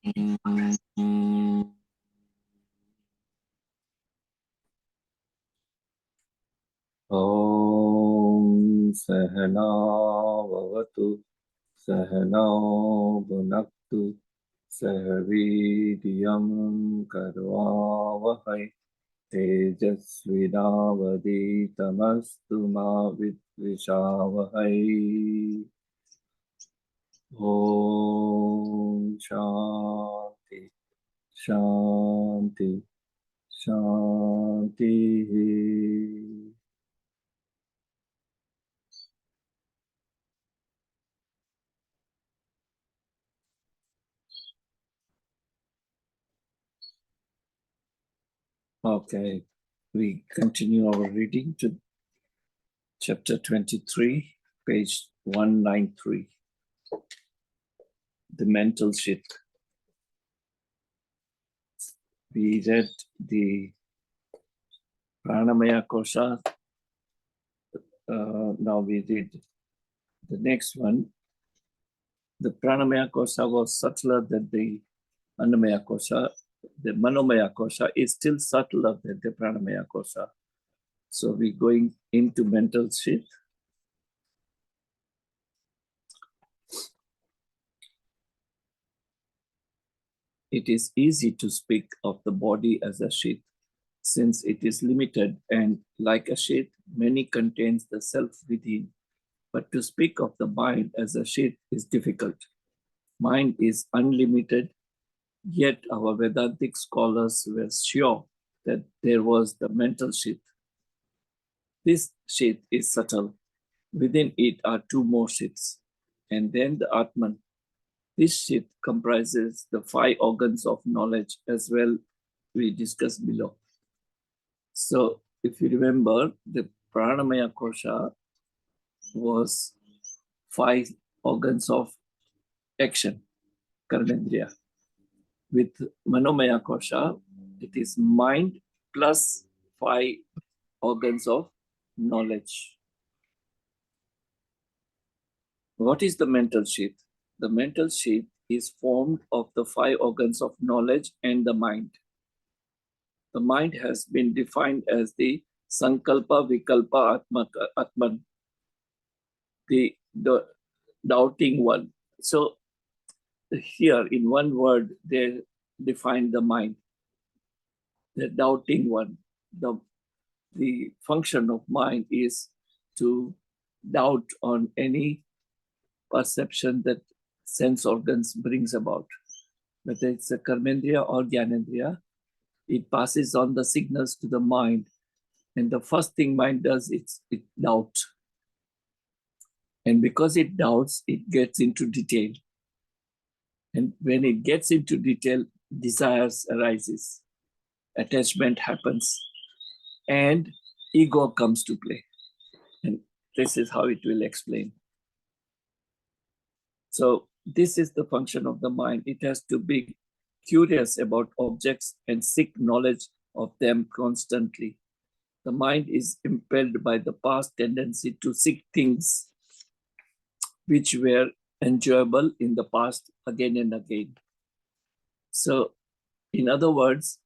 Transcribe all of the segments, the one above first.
Om Sahana Vavatu Sahana Bhunaktu Sahavidiyam Karvavahai Tejasvinavaditamastu ma vidvishavahai. Om Shanti Shanti Shanti. Okay, we continue our reading to chapter 23, page 193. The mental shift. We read the Manamayakosa. Now we read the next one. The Manamayakosa was subtler than the Manamayakosa. The Manamayakosa is still subtler than the Manamayakosa. So we're going into mental shift. It is easy to speak of the body as a sheath, since it is limited and, like a sheath, many contains the self within. But to speak of the mind as a sheath is difficult. Mind is unlimited, yet our Vedantic scholars were sure that there was the mental sheath. This sheath is subtle. Within it are two more sheaths, and then the Atman. This sheath comprises the 5 organs of knowledge as well, we discussed below. So if you remember, the Manamayakosa was 5 organs of action, karmendriya. With Manamayakosa, it is mind plus 5 organs of knowledge. What is the mental sheath? The mental sheath is formed of the 5 organs of knowledge and the mind. The mind has been defined as the Sankalpa Vikalpa Atman, the doubting one. So here in one word, they define the mind, the doubting one. The function of mind is to doubt on any perception that sense organs brings about. Whether it's a karmendriya or gyanendriya, it passes on the signals to the mind. And the first thing mind does is it doubts. And because it doubts, it gets into detail. And when it gets into detail, desires arises, attachment happens, and ego comes to play. And this is how it will explain. So this is the function of the mind. It has to be curious about objects and seek knowledge of them constantly. The mind is impelled by the past tendency to seek things which were enjoyable in the past again and again. So in other words,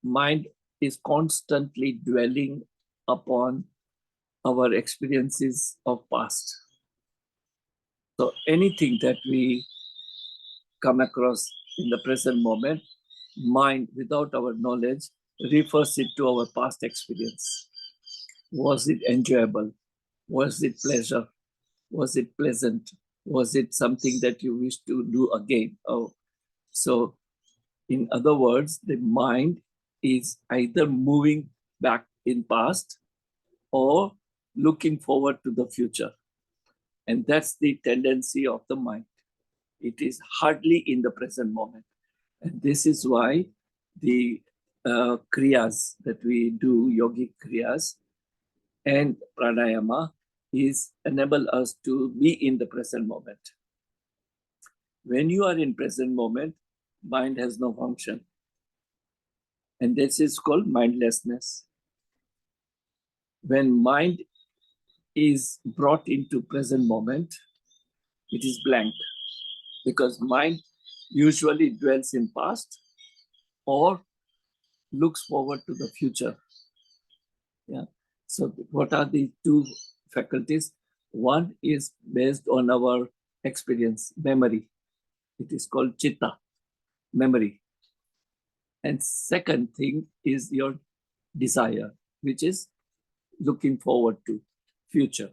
mind is constantly dwelling upon our experiences of past. So anything that we come across in the present moment, mind without our knowledge refers it to our past experience. Was it enjoyable? Was it pleasure? Was it pleasant? Was it something that you wish to do again? Oh, so in other words, the mind is either moving back in past or looking forward to the future. And that's the tendency of the mind. It is hardly in the present moment. And this is why the kriyas that we do, yogic kriyas and pranayama, is enable us to be in the present moment. When you are in present moment, mind has no function. And this is called mindlessness. When mind is brought into present moment, it is blank, because mind usually dwells in past or looks forward to the future. Yeah. So what are the two faculties? One is based on our experience, memory. It is called chitta, memory. And second thing is your desire, which is looking forward to future.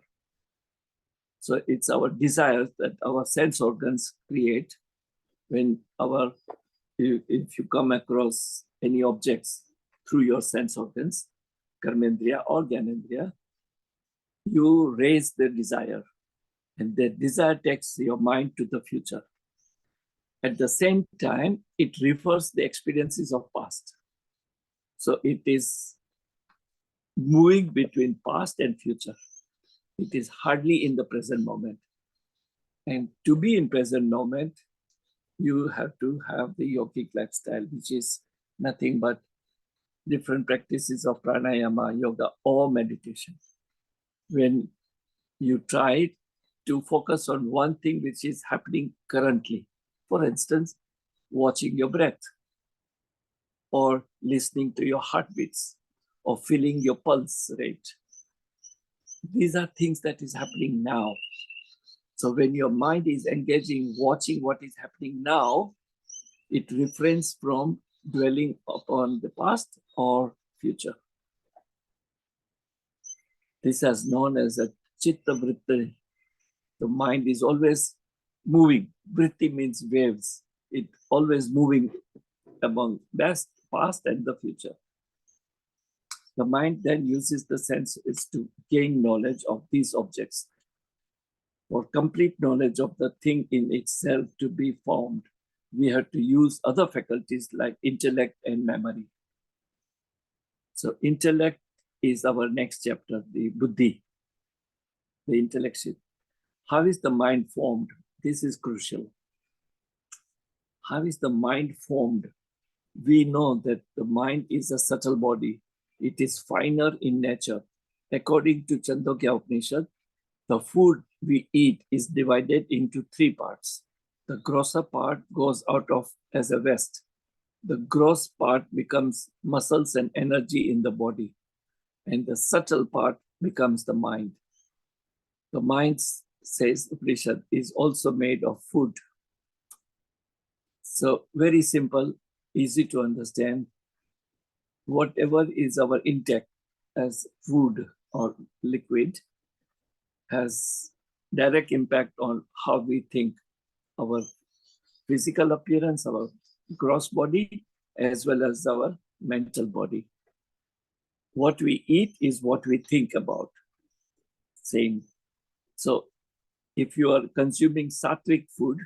So it's our desires that our sense organs create when if you come across any objects through your sense organs, karmendriya or gyanendriya, you raise the desire, and the desire takes your mind to the future. At the same time, it refers the experiences of past. So it is moving between past and future. It is hardly in the present moment. And to be in present moment, you have to have the yogic lifestyle, which is nothing but different practices of pranayama, yoga, or meditation. When you try to focus on one thing which is happening currently, for instance, watching your breath, or listening to your heartbeats, or feeling your pulse rate. These are things that is happening now. So when your mind is engaging, watching what is happening now, it refrains from dwelling upon the past or future. This is known as a chitta vritti. The mind is always moving. Vritti means waves. It always moving among past and the future. The mind then uses the senses to gain knowledge of these objects. For complete knowledge of the thing in itself to be formed, we have to use other faculties like intellect and memory. So intellect is our next chapter, the buddhi, the intellectual. How is the mind formed? This is crucial. How is the mind formed? We know that the mind is a subtle body. It is finer in nature. According to Chandogya Upanishad, the food we eat is divided into three parts. The grosser part goes out of as a waste. The gross part becomes muscles and energy in the body, and the subtle part becomes the mind. The mind, says Upanishad, is also made of food. So very simple, easy to understand. Whatever is our intake as food or liquid has direct impact on how we think, our physical appearance, our gross body, as well as our mental body. What we eat is what we think about. Same. So if you are consuming sattvic food,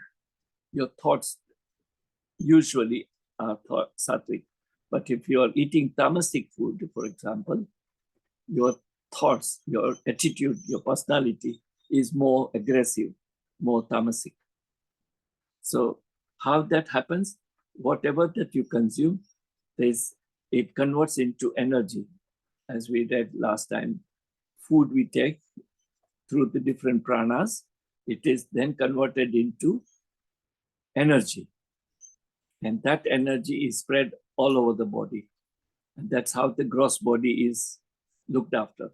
your thoughts usually are sattvic. But if you are eating tamasic food, for example, your thoughts, your attitude, your personality is more aggressive, more tamasic. So how that happens, whatever that you consume, it converts into energy. As we read last time, food we take through the different pranas, it is then converted into energy. And that energy is spread all over the body. And that's how the gross body is looked after.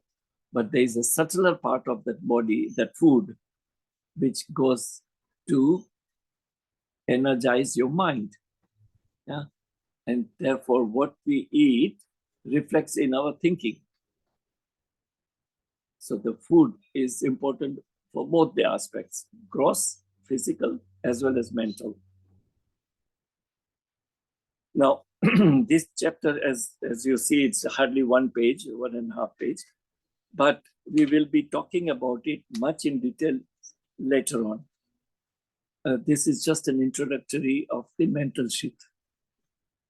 But there is a subtler part of that body, that food, which goes to energize your mind. Yeah? And therefore, what we eat reflects in our thinking. So the food is important for both the aspects, gross, physical, as well as mental. Now, this chapter, as you see, it's hardly 1 page, 1.5 page, but we will be talking about it much in detail later on. This is just an introductory of the mental sheath.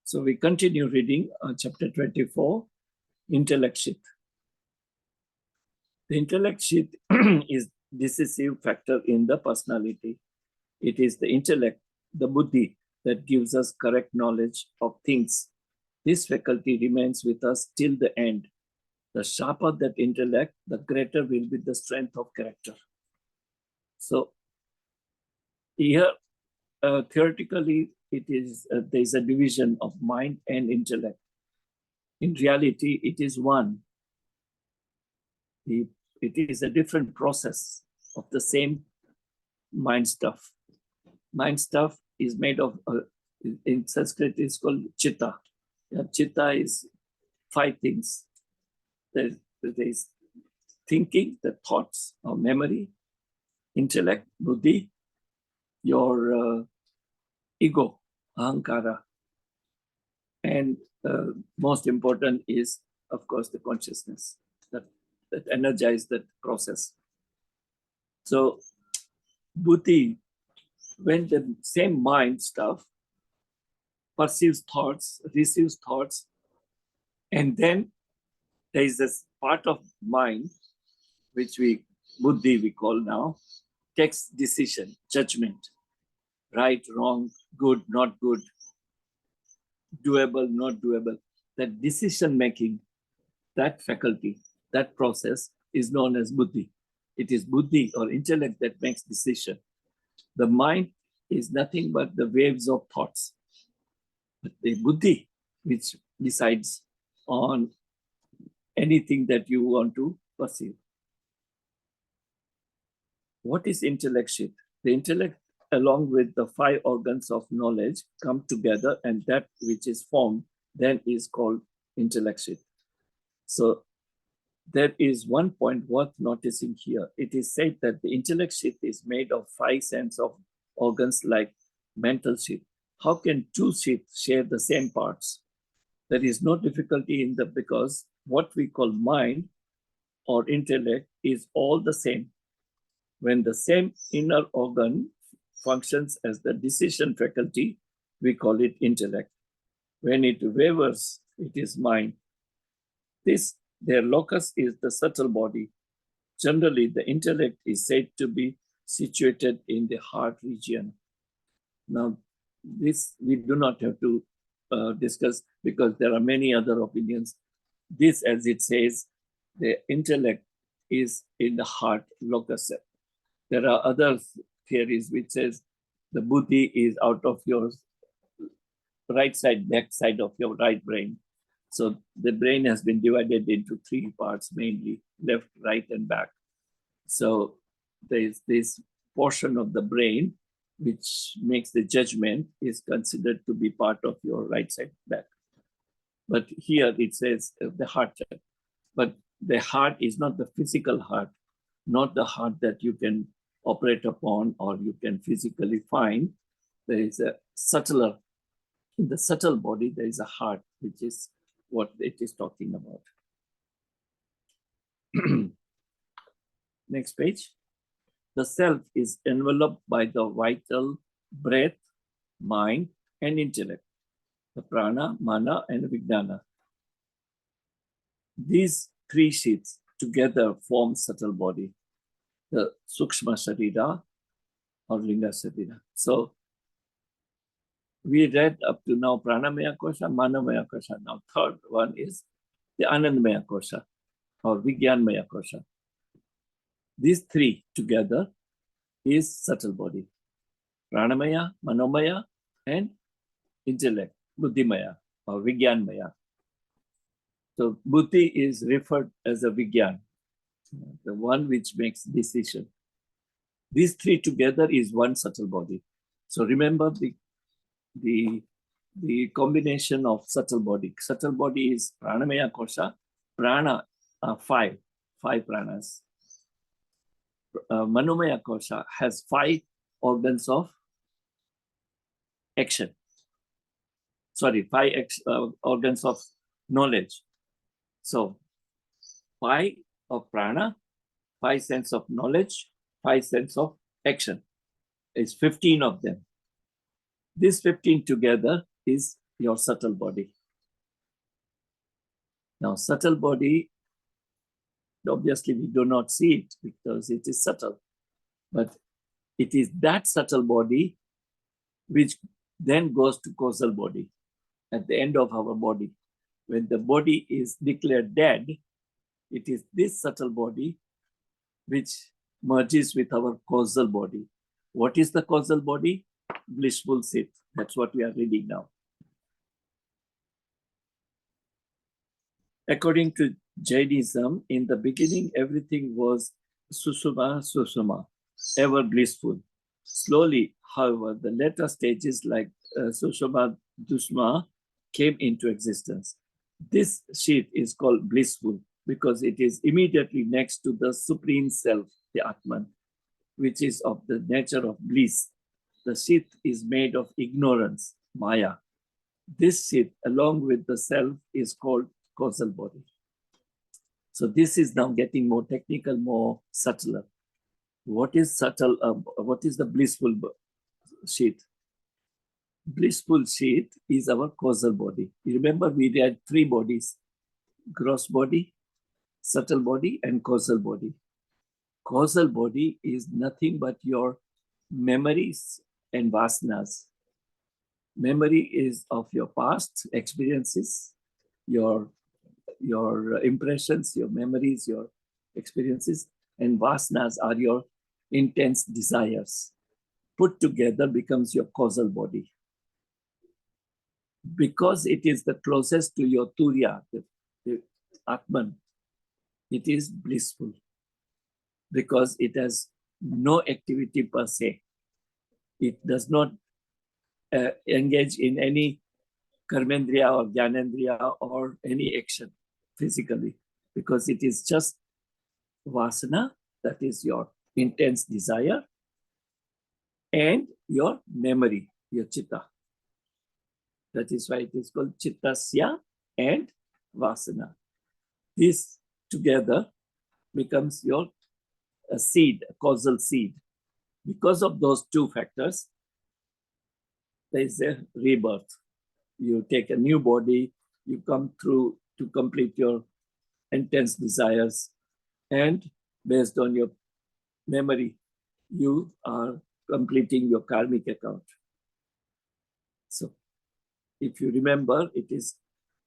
So we continue reading chapter 24, intellect sheath. The intellect sheath is decisive factor in the personality. It is the intellect, the buddhi, that gives us correct knowledge of things. This faculty remains with us till the end. The sharper that intellect, the greater will be the strength of character. So here theoretically, it is there is a division of mind and intellect. In reality, it is one. It is a different process of the same mind stuff. Mind stuff is made of, in Sanskrit, it's called chitta. Chitta is 5 things. There is thinking, the thoughts or memory, intellect, buddhi, your ego, ahankara, and most important is, of course, the consciousness that energizes that process. So, buddhi, when the same mind stuff perceives thoughts, receives thoughts, and then there is this part of mind, which buddhi we call now, takes decision, judgment, right, wrong, good, not good, doable, not doable. That decision making, that faculty, that process is known as buddhi. It is buddhi or intellect that makes decision. The mind is nothing but the waves of thoughts. But the buddhi, which decides on anything that you want to perceive. What is intellectual? The intellect, along with the 5 organs of knowledge, come together, and that which is formed then is called intellectual. So there is one point worth noticing here. It is said that the intellect sheath is made of 5 sense of organs like mental sheath. How can 2 sheaths share the same parts? There is no difficulty in that, because what we call mind or intellect is all the same. When the same inner organ functions as the decision faculty, we call it intellect. When it wavers, it is mind. Their locus is the subtle body. Generally, the intellect is said to be situated in the heart region. Now, this we do not have to discuss, because there are many other opinions. This, as it says, the intellect is in the heart locus. There are other theories which says the buddhi is out of your right side, back side of your right brain. So the brain has been divided into 3 parts, mainly left, right, and back. So there is this portion of the brain which makes the judgment is considered to be part of your right side back. But here it says the heart. But the heart is not the physical heart, not the heart that you can operate upon or you can physically find. There is a subtler, in the subtle body, there is a heart, which is what it is talking about. Next page. The self is enveloped by the vital breath, mind, and intellect, the prana, mana, and vijnana. These 3 sheaths together form subtle body, the sukshma sharira or linga sharira. So we read up to now Pranamayakosa, Manamayakosa. Now third one is the Anandamayakosa or Vigyanmayakosa. These 3 together is subtle body. Pranamaya, Manomaya, and intellect, Buddhimaya or Vigyanmaya. So Buddhi is referred as a Vigyan, the one which makes decision. These 3 together is one subtle body. So remember the combination of subtle body. Subtle body is Pranamaya Kosha. Prana are 5 pranas. Manomaya Kosha has 5 organs of action. Sorry, 5 organs of knowledge. So 5 of prana, 5 sense of knowledge, 5 sense of action. It's 15 of them. This 15 together is your subtle body. Now, subtle body, obviously we do not see it because it is subtle. But it is that subtle body which then goes to causal body at the end of our body. When the body is declared dead, it is this subtle body which merges with our causal body. What is the causal body? blissful seat. That's what we are reading now. According to Jainism, in the beginning, everything was susuma, ever blissful. Slowly, however, the later stages like susuma, dusma came into existence. This sheath is called blissful because it is immediately next to the Supreme Self, the Atman, which is of the nature of bliss. The sheath is made of ignorance, Maya. This sheath, along with the self, is called causal body. So this is now getting more technical, more subtler. What is subtle? What is the blissful sheath? Blissful sheath is our causal body. You remember we had three bodies: gross body, subtle body, and causal body. Causal body is nothing but your memories and vasanas. Memory is of your past experiences, your impressions, your memories, your experiences, and vasanas are your intense desires. Put together becomes your causal body. Because it is the closest to your Turiya, the Atman, it is blissful. Because it has no activity per se. It does not engage in any karmendriya or jnanendriya or any action physically, because it is just vasana, that is your intense desire, and your memory, your chitta. That is why it is called chittasya and vasana. This together becomes your seed, a causal seed. Because of those two factors, there is a rebirth. You take a new body, you come through to complete your intense desires, and based on your memory, you are completing your karmic account. So, if you remember, it is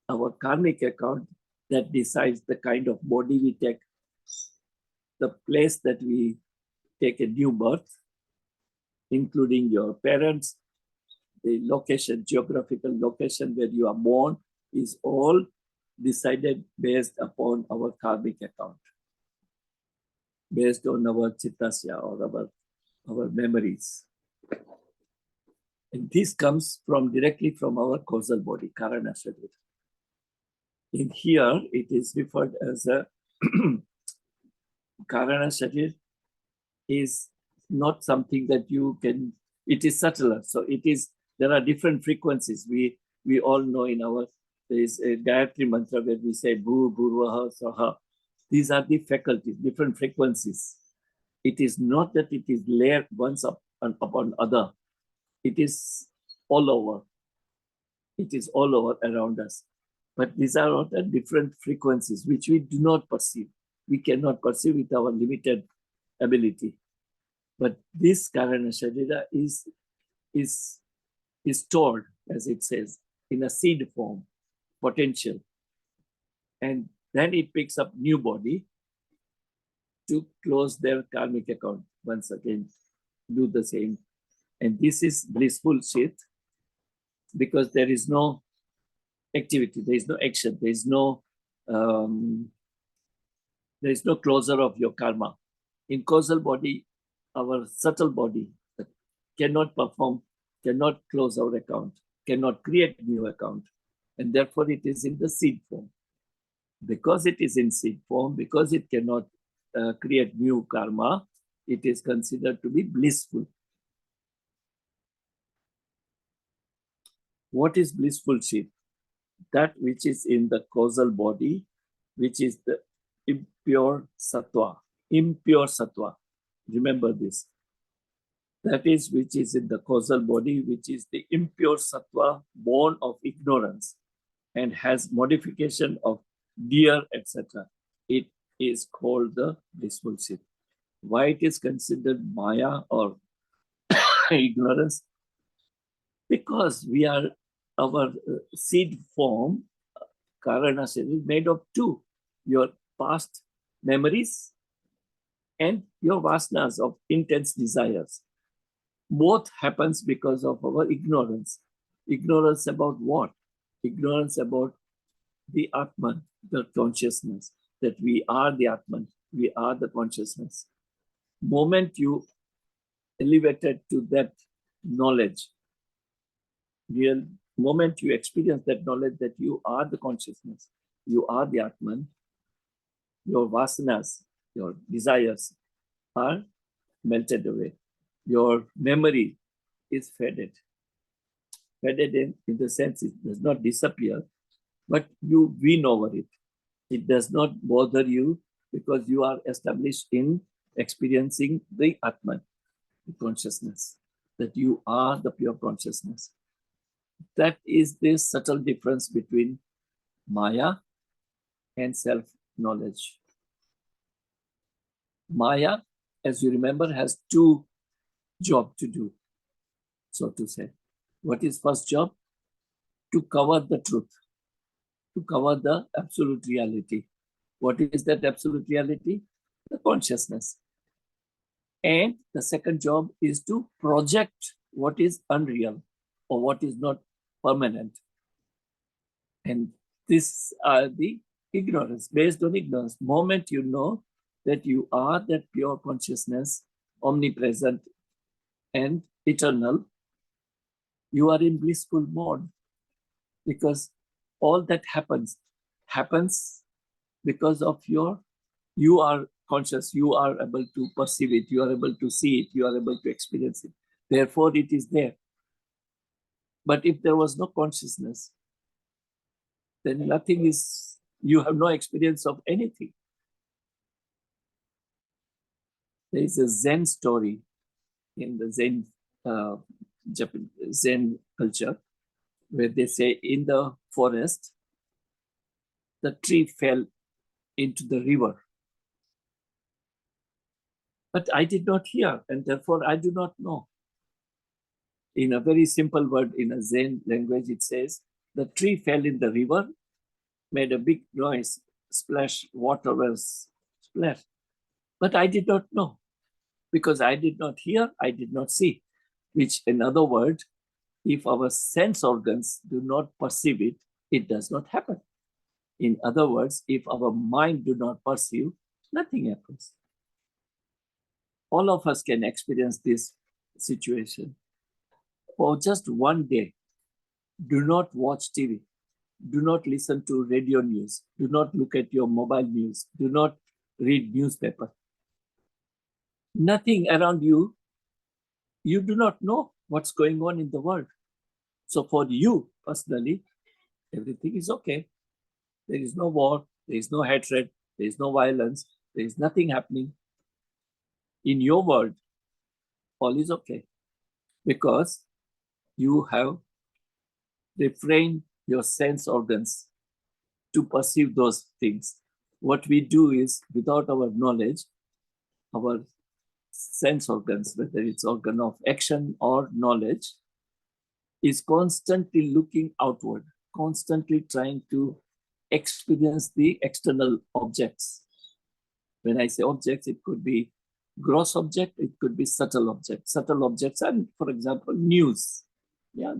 our karmic account that decides the kind of body we take, the place that we take a new birth, including your parents, the location, geographical location where you are born, is all decided based upon our karmic account, based on our chittasya or our memories. And this comes directly from our causal body, Karana Sharir. In here, it is referred as a Karana Sharir is not something that you can, it is subtler. So it is, there are different frequencies. We all know there is a Gayatri mantra where we say Bhu, Bhurvaha, Swaha. These are the faculties, different frequencies. It is not that it is layered once upon other. It is all over. It is all over around us. But these are all the different frequencies which we do not perceive. We cannot perceive with our limited ability. But this Karana Sharira is stored, as it says, in a seed form, potential. And then it picks up new body to close their karmic account once again, do the same. And this is blissful sheath because there is no activity, there is no action, there is no closure of your karma. In causal body, our subtle body cannot perform, cannot close our account, cannot create new account. And therefore it is in the seed form. Because it is in seed form, because it cannot create new karma, it is considered to be blissful. What is blissful sheath? That which is in the causal body, which is the impure sattva. Impure sattva. Remember this. That is which is in the causal body, which is the impure sattva born of ignorance and has modification of deer, etc. It is called the blissful sheath. Why it is considered maya or ignorance? Because our seed form, Karana Sharir, is made of two: your past memories and your vasanas of intense desires. Both happens because of our ignorance. Ignorance about what? Ignorance about the Atman, the consciousness, that we are the Atman, we are the consciousness. Moment you elevated to that knowledge, real moment you experience that knowledge that you are the consciousness, you are the Atman, your vasanas, your desires are melted away. Your memory is faded. Faded in the sense it does not disappear, but you win over it. It does not bother you because you are established in experiencing the Atman, the consciousness, that you are the pure consciousness. That is the subtle difference between Maya and self-knowledge. Maya, as you remember, has two jobs to do, so to say. What is first job? To cover the truth, to cover the absolute reality. What is that absolute reality? The consciousness. And the second job is to project what is unreal or what is not permanent. And these are the ignorance, based on ignorance. Moment you know that you are that pure consciousness, omnipresent and eternal, you are in blissful mode, because all that happens because of you are conscious, you are able to perceive it, you are able to see it, you are able to experience it. Therefore, it is there. But if there was no consciousness, then nothing is, you have no experience of anything. There is a Zen story in the Japanese Zen culture, where they say in the forest, the tree fell into the river. But I did not hear, and therefore I do not know. In a very simple word, in a Zen language, it says, the tree fell in the river, made a big noise, splash, water was splashed. But I did not know, because I did not hear, I did not see. Which, in other words, if our sense organs do not perceive it, it does not happen. In other words, if our mind do not perceive, nothing happens. All of us can experience this situation. For just one day, do not watch TV. Do not listen to radio news. Do not look at your mobile news. Do not read newspaper. Nothing around you, you do not know what's going on in the world. So for you personally, everything is okay. There is no war, there is no hatred, there is no violence, there is nothing happening. In your world, all is okay, because you have refrained your sense organs to perceive those things. What we do is, without our knowledge, our sense organs, whether it's organ of action or knowledge, is constantly looking outward, constantly trying to experience the external objects. When I say objects, it could be gross object, it could be subtle objects. Subtle objects are, for example, news. Yeah,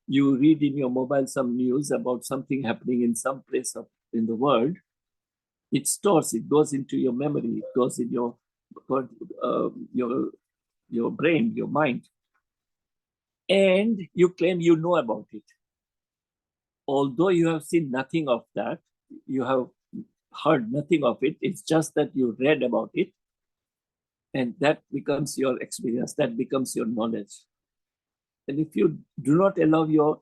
you read in your mobile some news about something happening in some place in the world. It stores, it goes into your memory, it goes in your brain, your mind, and you claim you know about it. Although you have seen nothing of that, you have heard nothing of it, it's just that you read about it, and that becomes your experience, that becomes your knowledge. And if you do not allow your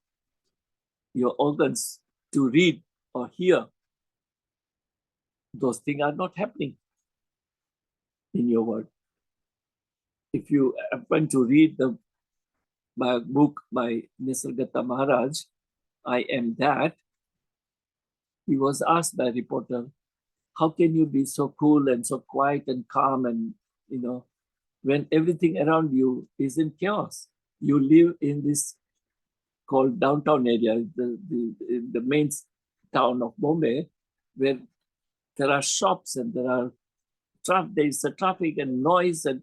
organs to read or hear, those things are not happening in your world. If you happen to read the book by Nisargadatta Maharaj, I Am That, he was asked by a reporter, how can you be so cool and so quiet and calm and, when everything around you is in chaos? You live in this called downtown area, the main town of Bombay, where there are shops and there is a traffic and noise, and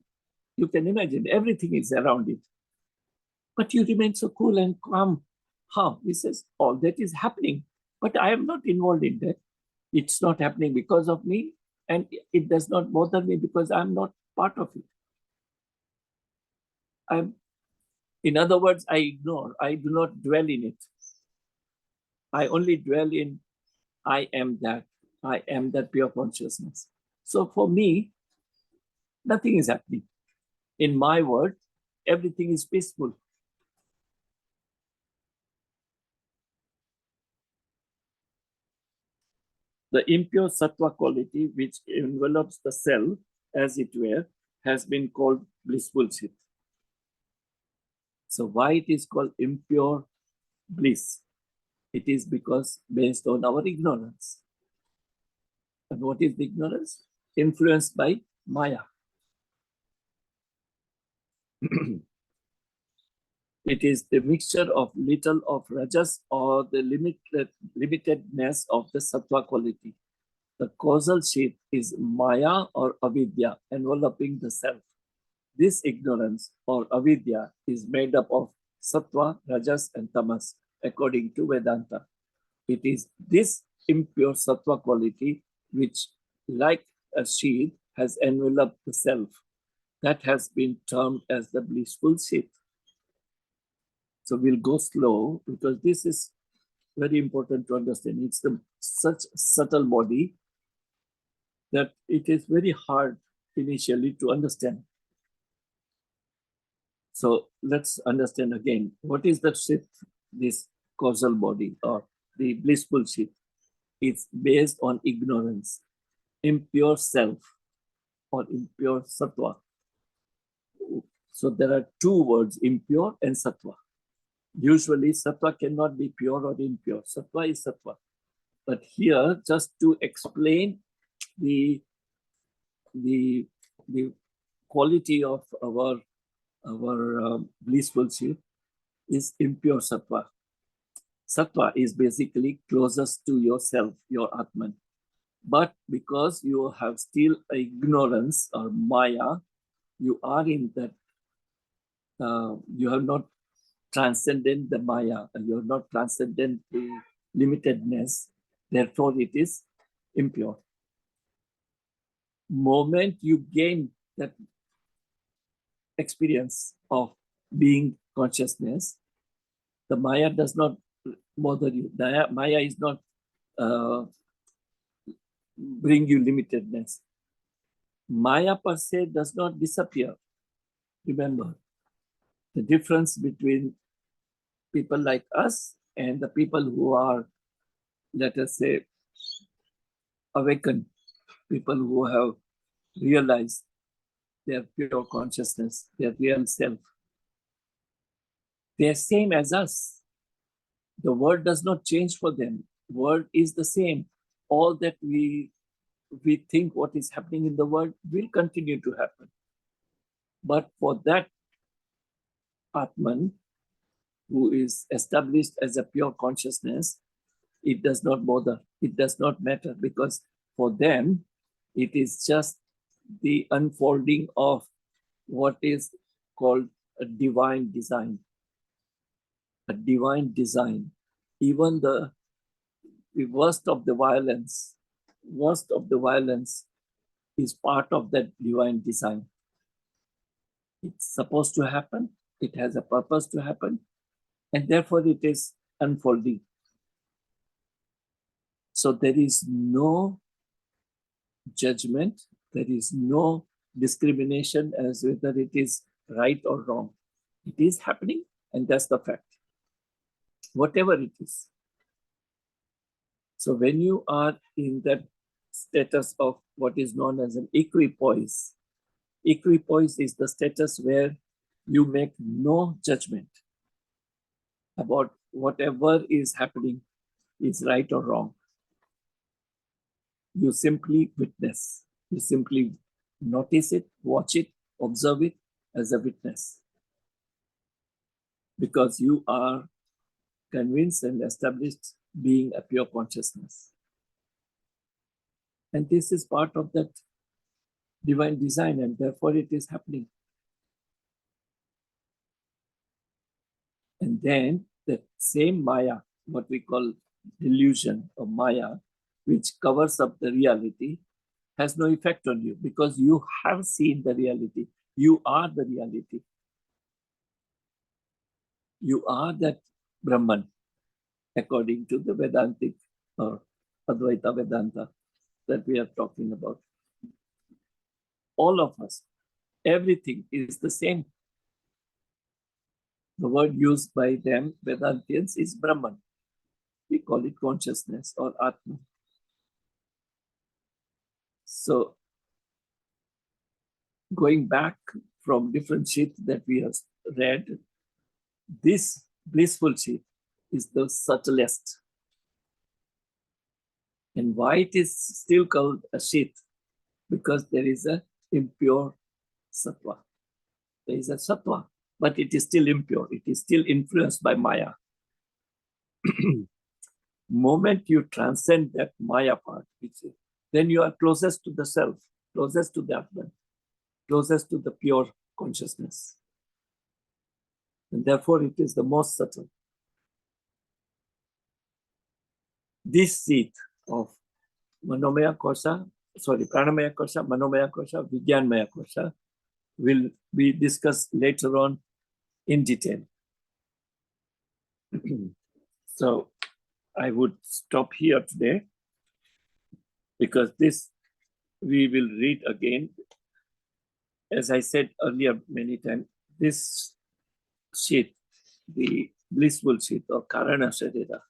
You can imagine everything is around it. But you remain so cool and calm. How? He says, all that is happening, but I am not involved in that. It's not happening because of me, and it does not bother me because I'm not part of it. In other words, I ignore. I do not dwell in it. I only dwell in I am that. I am that pure consciousness. So for me, nothing is happening. In my world, everything is peaceful. The impure sattva quality, which envelops the cell, as it were, has been called blissful sith. So why it is called impure bliss? It is because based on our ignorance. And what is the ignorance? Influenced by Maya. It is the mixture of little of rajas or the limitedness of the sattva quality. The causal sheath is Maya or avidya, enveloping the self. This ignorance or avidya is made up of sattva, rajas, and tamas, according to Vedanta. It is this impure sattva quality which, like a sheath, has enveloped the self. That has been termed as the blissful sheath. So we'll go slow because this is very important to understand. It's such subtle body that it is very hard initially to understand. So let's understand again, what is the sheath, this causal body or the blissful sheath? It's based on ignorance, impure self or impure sattva. So there are two words, impure and sattva. Usually sattva cannot be pure or impure. Sattva is sattva. But here, just to explain the quality of our blissful sheath is impure sattva. Sattva is basically closest to yourself, your Atman. But because you have still ignorance or Maya, you are in that, you have not transcended the Maya, you have not transcended the limitedness, therefore it is impure. Moment you gain that experience of being consciousness, the Maya does not bother you. The Maya is not bring you limitedness. Maya per se does not disappear. Remember, the difference between people like us and the people who are, let us say, awakened, people who have realized their pure consciousness, their real self. They are same as us. The world does not change for them. World is the same. All that we think what is happening in the world will continue to happen. But for that Atman, who is established as a pure consciousness, it does not bother. It does not matter because for them, it is just the unfolding of what is called a divine design. A divine design. Even the worst of the violence is part of that divine design. It's supposed to happen. It has a purpose to happen. And therefore it is unfolding. So there is no judgment. There is no discrimination as whether it is right or wrong. It is happening and that's the fact. Whatever it is. So when you are in that status of what is known as an equipoise, equipoise is the status where you make no judgment about whatever is happening is right or wrong. You simply witness. You simply notice it, watch it, observe it as a witness. Because you are convinced and established being a pure consciousness. And this is part of that divine design and therefore it is happening. then the same Maya, what we call delusion or Maya, which covers up the reality, has no effect on you because you have seen the reality. You are the reality. You are that Brahman, according to the Vedantic or Advaita Vedanta that we are talking about. All of us, everything is the same. The word used by them, Vedantians, is Brahman. We call it consciousness or Atma. So, going back from different sheets that we have read, this blissful sheet is the subtlest. And why it is still called a sheet? Because there is a impure sattva. There is a sattva, but it is still impure. It is still influenced by Maya. Moment you transcend that Maya part, then you are closest to the self, closest to the Atman, closest to the pure consciousness. And therefore, it is the most subtle. This seat of Manamayakosa, Pranamayakosa, Manamayakosa, Vigyanmayakosa will be discussed later on in detail. So I would stop here today because this we will read again. As I said earlier many times, this sheet, the blissful sheet or Karana Sharira,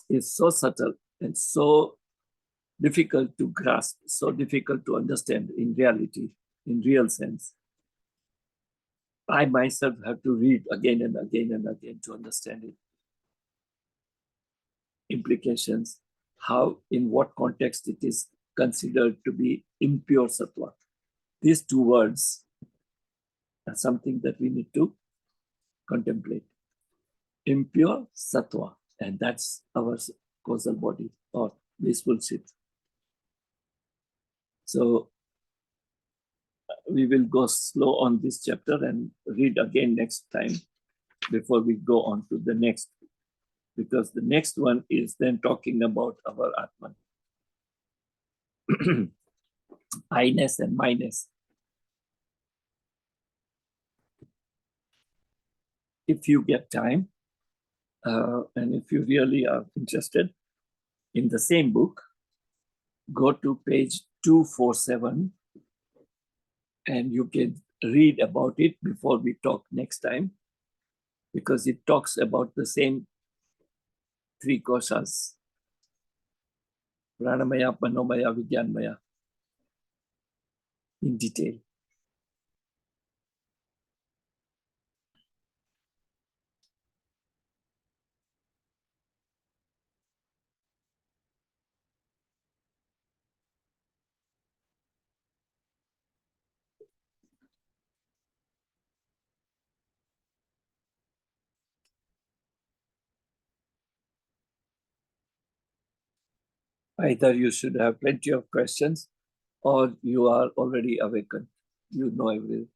is so subtle and so difficult to grasp, so difficult to understand in reality, in real sense. I myself have to read again and again and again to understand it. Implications, how, in what context it is considered to be impure sattva. These two words are something that we need to contemplate. Impure sattva, and that's our causal body or blissful sheet. So we will go slow on this chapter and read again next time before we go on to the next, because the next one is then talking about our Atman. I-ness and my-ness. If you get time, and if you really are interested in the same book, go to page 247 and you can read about it before we talk next time, because it talks about the same three koshas, Pranamaya, Manamaya, Vigyanmaya, in detail. Either you should have plenty of questions or you are already awakened. You know everything.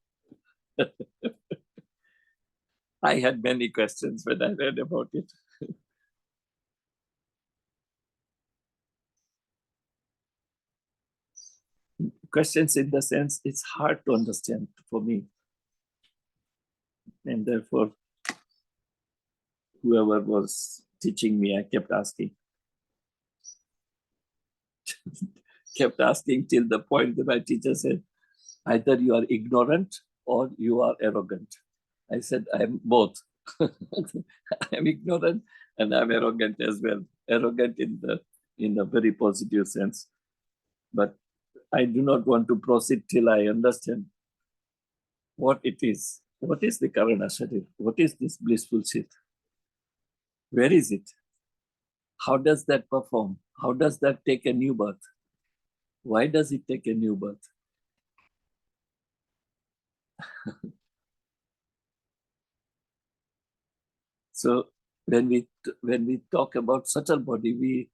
I had many questions when I read about it. Questions in the sense it's hard to understand for me. And therefore, whoever was teaching me, I kept asking. Kept asking till the point that my teacher said, either you are ignorant or you are arrogant. I said, I'm both. I'm ignorant and I'm arrogant as well. Arrogant in a very positive sense. But I do not want to proceed till I understand what it is. What is the Karana Sharir? What is this blissful sheet? Where is it? How does that perform? How does that take a new birth? Why does it take a new birth? So when we talk about subtle body,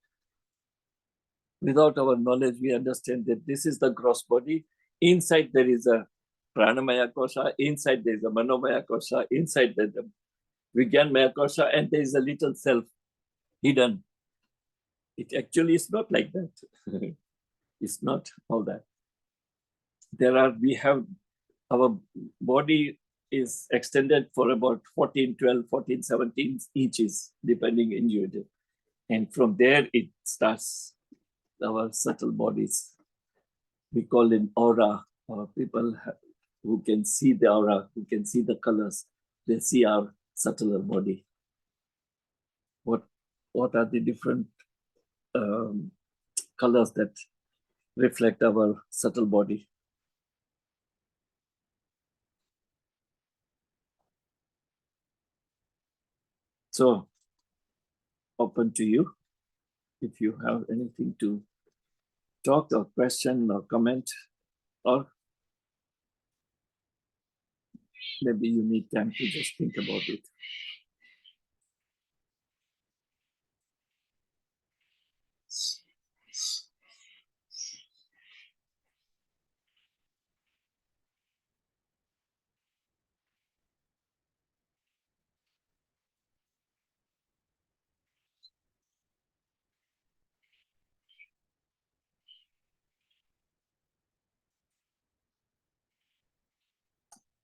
without our knowledge, we understand that this is the gross body. Inside there is a Pranamaya Kosha, inside there is a Manamaya Kosha, inside there Vigyanmayakosa, and there is a little self hidden. It actually is not like that. It's not all that. We have, our body is extended for about 14, 12, 14, 17 inches, depending individual. And from there, it starts our subtle bodies. We call it aura. People who can see the aura, who can see the colors, they see our subtler body. What are the different colors that reflect our subtle body? So, open to you. If you have anything to talk or question or comment, or maybe you need time to just think about it.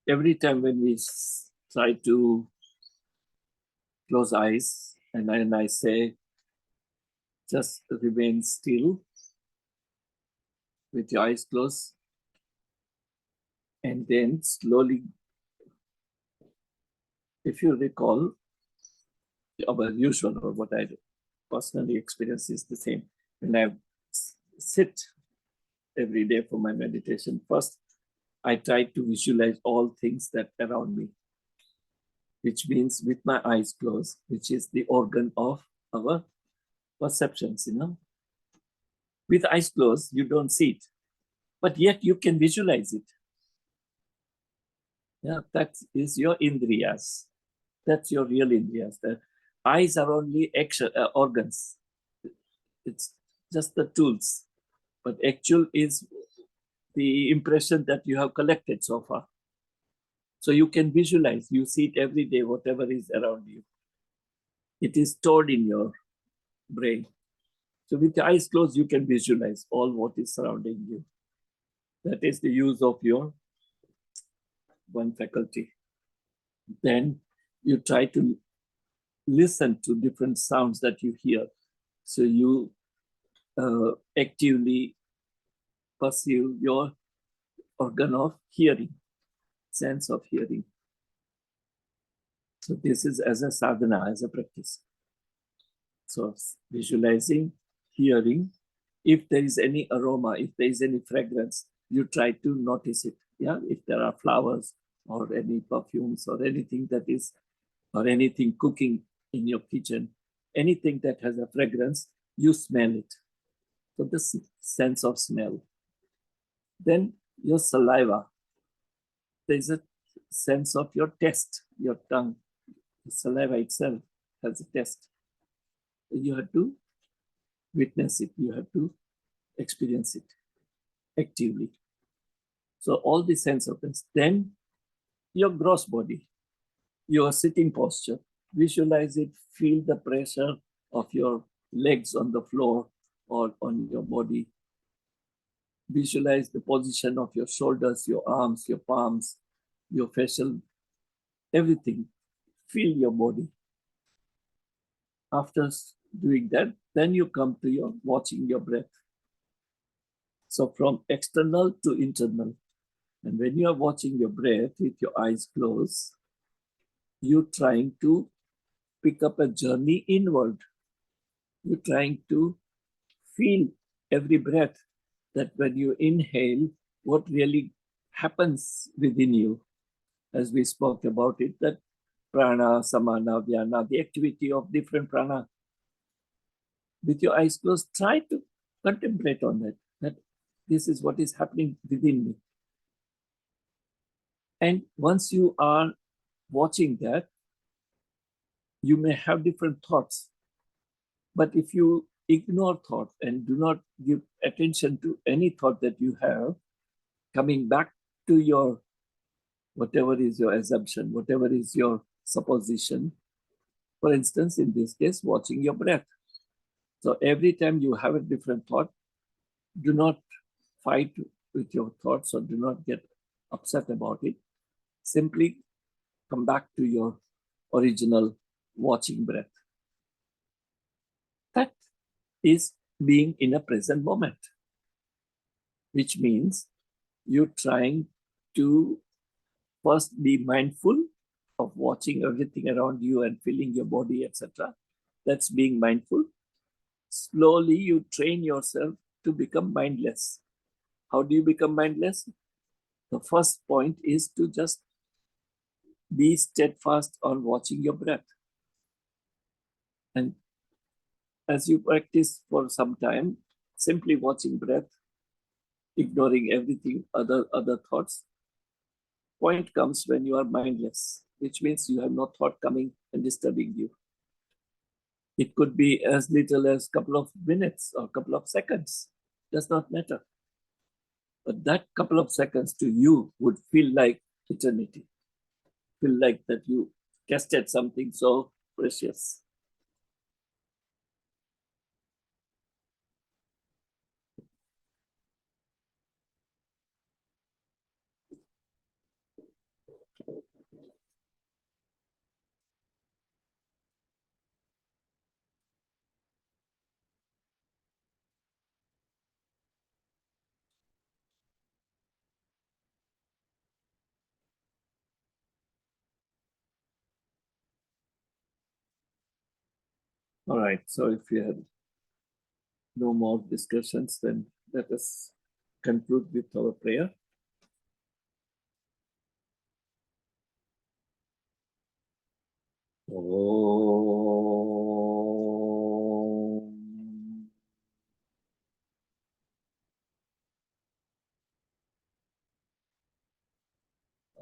Every time when we try to close eyes, and I say, just remain still with your eyes closed, and then slowly, if you recall, our usual or what I personally experience is the same. When I sit every day for my meditation, first I try to visualize all things that around me, which means with my eyes closed, which is the organ of our perceptions, With eyes closed, you don't see it, but yet you can visualize it. Yeah, that is your indriyas. That's your real indriyas. The eyes are only organs. It's just the tools, but actual is the impression that you have collected so far. So you can visualize, you see it every day, whatever is around you. It is stored in your brain. So with your eyes closed, you can visualize all what is surrounding you. That is the use of your one faculty. Then you try to listen to different sounds that you hear. So you actively pursue your organ of hearing, sense of hearing. So this is as a sadhana, as a practice. So visualizing, hearing. If there is any aroma, if there is any fragrance, you try to notice it. Yeah, if there are flowers or any perfumes or anything that is, or anything cooking in your kitchen, anything that has a fragrance, you smell it. So this sense of smell. Then your saliva. There is a sense of your taste, your tongue. The saliva itself has a taste. You have to witness it. You have to experience it actively. So all the sense of this. Then your gross body, your sitting posture. Visualize it, feel the pressure of your legs on the floor or on your body. Visualize the position of your shoulders, your arms, your palms, your facial, everything. Feel your body. After doing that, then you come to your watching your breath. So from external to internal. And when you are watching your breath with your eyes closed, you're trying to pick up a journey inward. You're trying to feel every breath, that when you inhale, what really happens within you. As we spoke about it, that prana, samana, vyana, the activity of different prana. With your eyes closed, try to contemplate on that this is what is happening within me. And once you are watching that, you may have different thoughts. But if you ignore thought and do not give attention to any thought that you have, coming back to your, whatever is your assumption, whatever is your supposition. For instance, in this case, watching your breath. So every time you have a different thought, do not fight with your thoughts or do not get upset about it. Simply come back to your original watching breath. That is being in a present moment, which means you're trying to first be mindful of watching everything around you and feeling your body, etc. That's being mindful. Slowly you train yourself to become mindless. How do you become mindless? The first point is to just be steadfast on watching your breath. And as you practice for some time, simply watching breath, ignoring everything, other thoughts, point comes when you are mindless, which means you have no thought coming and disturbing you. It could be as little as a couple of minutes or a couple of seconds. Does not matter. But that couple of seconds to you would feel like eternity. Feel like that you casted something so precious. All right, so if you have no more discussions, then let us conclude with our prayer. Om.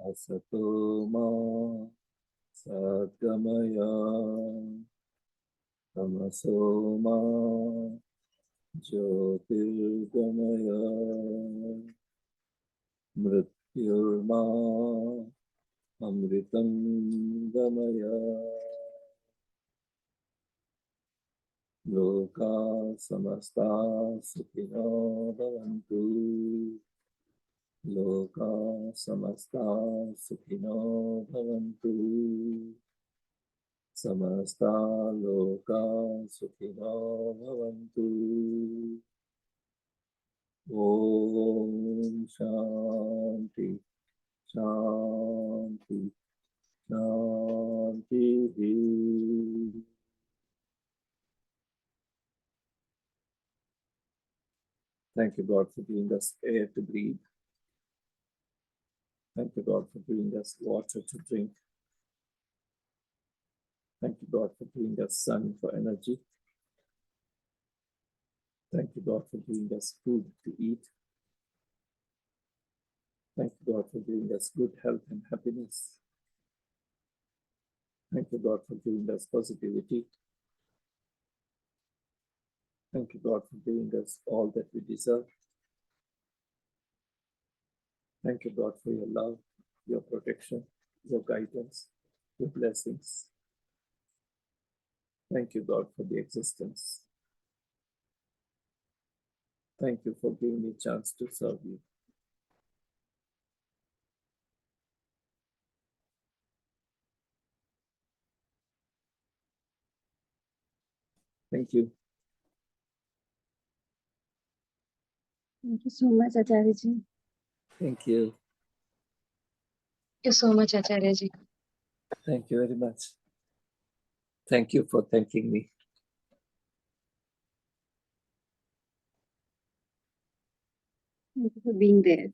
Asato ma Sagamaya Tamaso ma Jyotirgamaya Mrityurma Amritam Gamaya Loka Samasta Sukhino Bhavantu Loka Samasta Sukhino Bhavantu Samasta Loka Sukhino Bhavantu. Om Shanti Shanti Shanti. Thank you, God, for giving us air to breathe. Thank you, God, for giving us water to drink. Thank you, God, for giving us sun for energy. Thank you, God, for giving us food to eat. Thank you, God, for giving us good health and happiness. Thank you, God, for giving us positivity. Thank you, God, for giving us all that we deserve. Thank you, God, for your love, your protection, your guidance, your blessings. Thank you, God, for the existence. Thank you for giving me a chance to serve you. Thank you. Thank you so much, Acharya ji. Thank you. Thank you so much, Acharya ji. Thank you very much. Thank you for thanking me. Thank you for being there.